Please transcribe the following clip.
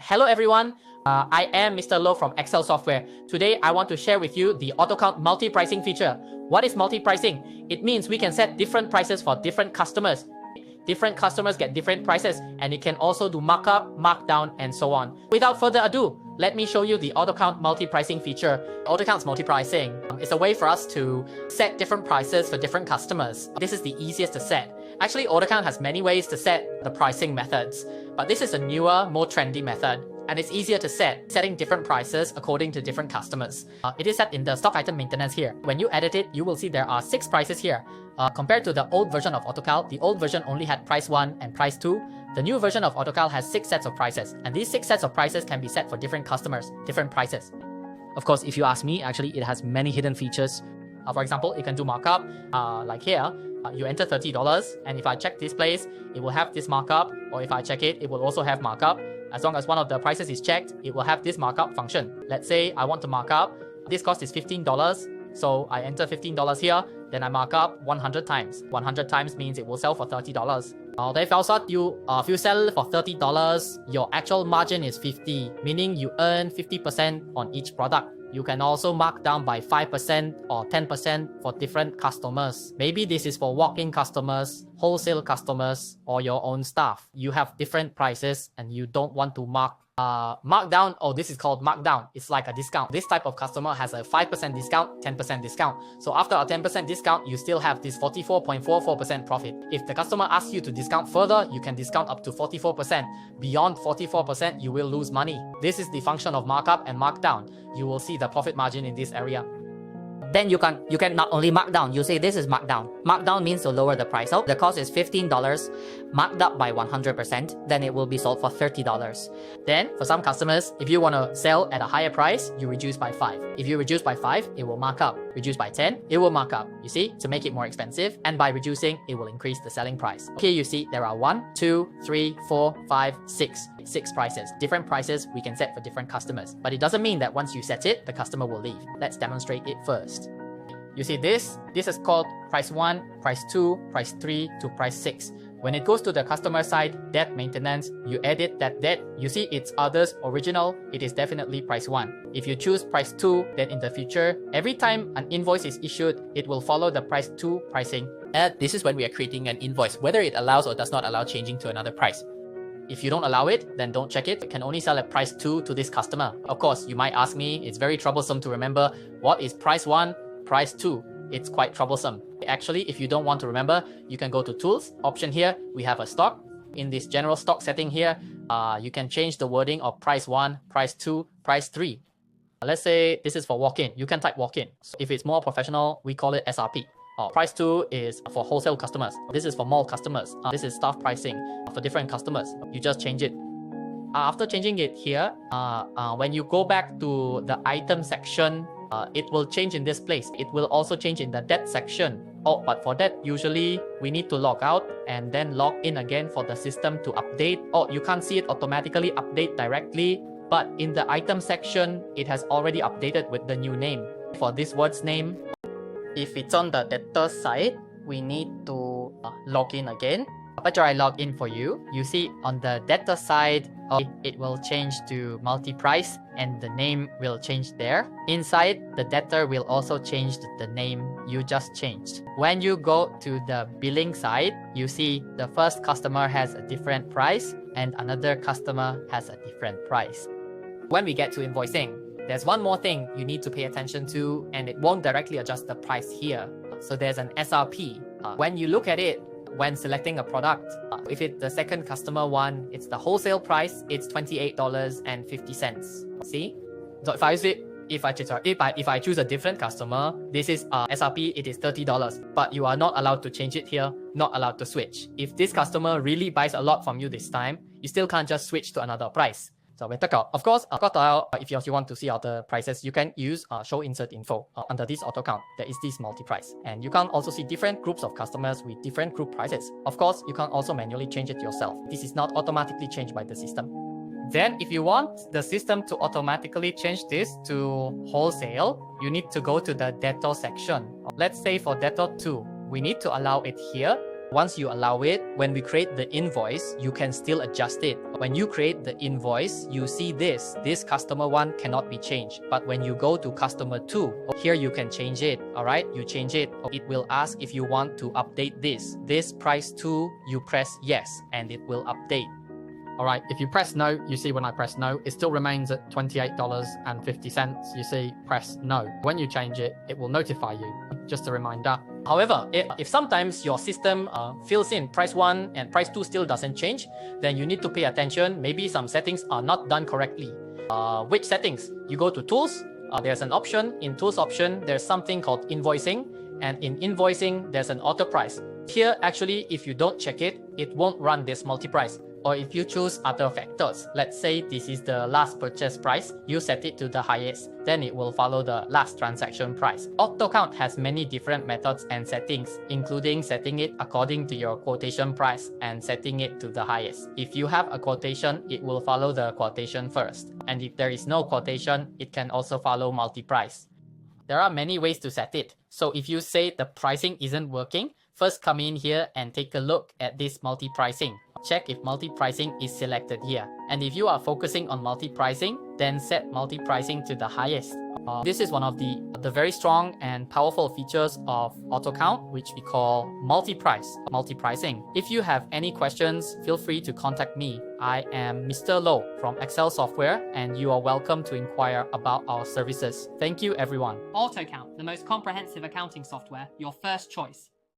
Hello everyone, I am Mr. Lo from Excel Software. Today I want to share with you the AutoCount Multi-Pricing feature. What is multi-pricing? It means we can set different prices for different customers. Different customers get different prices, and it can also do markup, markdown, and so on. Without further ado, let me show you the AutoCount Multi-Pricing feature. AutoCount's Multi-Pricing is a way for us to set different prices for different customers. This is the easiest to set. Actually, AutoCount has many ways to set the pricing methods, but this is a newer, more trendy method, and it's easier to set, setting different prices according to different customers. It is set in the stock item maintenance here. When you edit it, you will see there are 6 prices here. Compared to the old version of AutoCount, the old version only had price 1 and price 2. The new version of AutoCount has 6 sets of prices, and these 6 sets of prices can be set for different customers, different prices. Of course, if you ask me, actually it has many hidden features. For example, it can do markup, like here. You enter $30, and if I check this place, it will have this markup, or if I check it, it will also have markup. As long as one of the prices is checked, it will have this markup function. Let's say I want to mark up, this cost is $15, so I enter $15 here, then I mark up 100 times. 100 times means it will sell for $30. If you sell for $30, your actual margin is 50, meaning you earn 50% on each product. You can also mark down by 5% or 10% for different customers. Maybe this is for walk-in customers, wholesale customers, or your own staff. You have different prices and you don't want to markdown. Oh, this is called markdown. It's like a discount. This type of customer has a 5% discount, 10% discount. So after a 10% discount, you still have this 44.44% profit. If the customer asks you to discount further, you can discount up to 44%. Beyond 44%, you will lose money. This is the function of markup and markdown. You will see the profit margin in this area. Then you can not only mark down, you say this is markdown. Markdown means to lower the price. So the cost is $15, marked up by 100%, then it will be sold for $30. Then for some customers, if you want to sell at a higher price, you reduce by 5. If you reduce by 5, it will mark up. Reduce by 10, it will mark up. You see, to make it more expensive, and by reducing, it will increase the selling price. Here you see there are 1, 2, 3, 4, 5, 6. 6 prices. Different prices we can set for different customers. But it doesn't mean that once you set it, the customer will leave. Let's demonstrate it first. You see this is called price 1, price 2, price 3 to price 6. When it goes to the customer side, debt maintenance, you edit that debt. You see it's others original, it is definitely price 1. If you choose price 2, then in the future, every time an invoice is issued, it will follow the price 2 pricing. And this is when we are creating an invoice, whether it allows or does not allow changing to another price. If you don't allow it, then don't check it. It can only sell at price 2 to this customer. Of course, you might ask me, it's very troublesome to remember what is price 1, price 2. It's quite troublesome. Actually, if you don't want to remember, you can go to Tools, option here, we have a stock. In this general stock setting here, you can change the wording of price 1, price 2, price 3. Let's say this is for walk-in. You can type walk-in. So if it's more professional, we call it SRP. Price 2 is for wholesale customers. This is for mall customers. This is staff pricing for different customers. You just change it. After changing it here, when you go back to the item section, it will change in this place. It will also change in the debt section. But for that, usually we need to log out and then log in again for the system to update. You can't see it automatically update directly, but in the item section, it has already updated with the new name. For this word's name, if it's on the debtor side, we need to log in again. After I log in for you, you see on the debtor side, it will change to multi-price and the name will change there. Inside, the debtor will also change the name you just changed. When you go to the billing side, you see the first customer has a different price and another customer has a different price. When we get to invoicing, there's one more thing you need to pay attention to, and it won't directly adjust the price here. So there's an SRP. When you look at it, when selecting a product, if it's the second customer one, it's the wholesale price, it's $28.50. See? So if I choose a different customer, this is SRP, it is $30, but you are not allowed to change it here, not allowed to switch. If this customer really buys a lot from you this time, you still can't just switch to another price. So of course, if you want to see other prices, you can use show insert info under this auto count. There is this multi-price, and you can also see different groups of customers with different group prices. Of course, you can also manually change it yourself. This is not automatically changed by the system. Then if you want the system to automatically change this to wholesale, you need to go to the debtor section. Let's say for debtor 2, we need to allow it here. Once you allow it, when we create the invoice, you can still adjust it. When you create the invoice, you see this customer 1 cannot be changed. But when you go to customer 2, here you can change it. All right, you change it. It will ask if you want to update this price 2, you press yes, and it will update. Alright, if you press no, you see when I press no, it still remains at $28.50. You see, press no. When you change it, it will notify you. Just a reminder. However, if sometimes your system fills in price 1 and price 2 still doesn't change, then you need to pay attention. Maybe some settings are not done correctly. Which settings? You go to Tools. There's an option. In Tools option, there's something called Invoicing. And in Invoicing, there's an Auto Price. Here, actually, if you don't check it, it won't run this multi-price. Or if you choose other factors, let's say this is the last purchase price, you set it to the highest, then it will follow the last transaction price. AutoCount has many different methods and settings, including setting it according to your quotation price and setting it to the highest. If you have a quotation, it will follow the quotation first. And if there is no quotation, it can also follow multi-price. There are many ways to set it. So if you say the pricing isn't working, first come in here and take a look at this multi-pricing. Check if multi-pricing is selected here. And if you are focusing on multi-pricing, then set multi-pricing to the highest. This is one of the very strong and powerful features of AutoCount, which we call multi-pricing. If you have any questions, feel free to contact me. I am Mr. Low from Excel Software, and you are welcome to inquire about our services. Thank you, everyone. AutoCount, the most comprehensive accounting software, your first choice.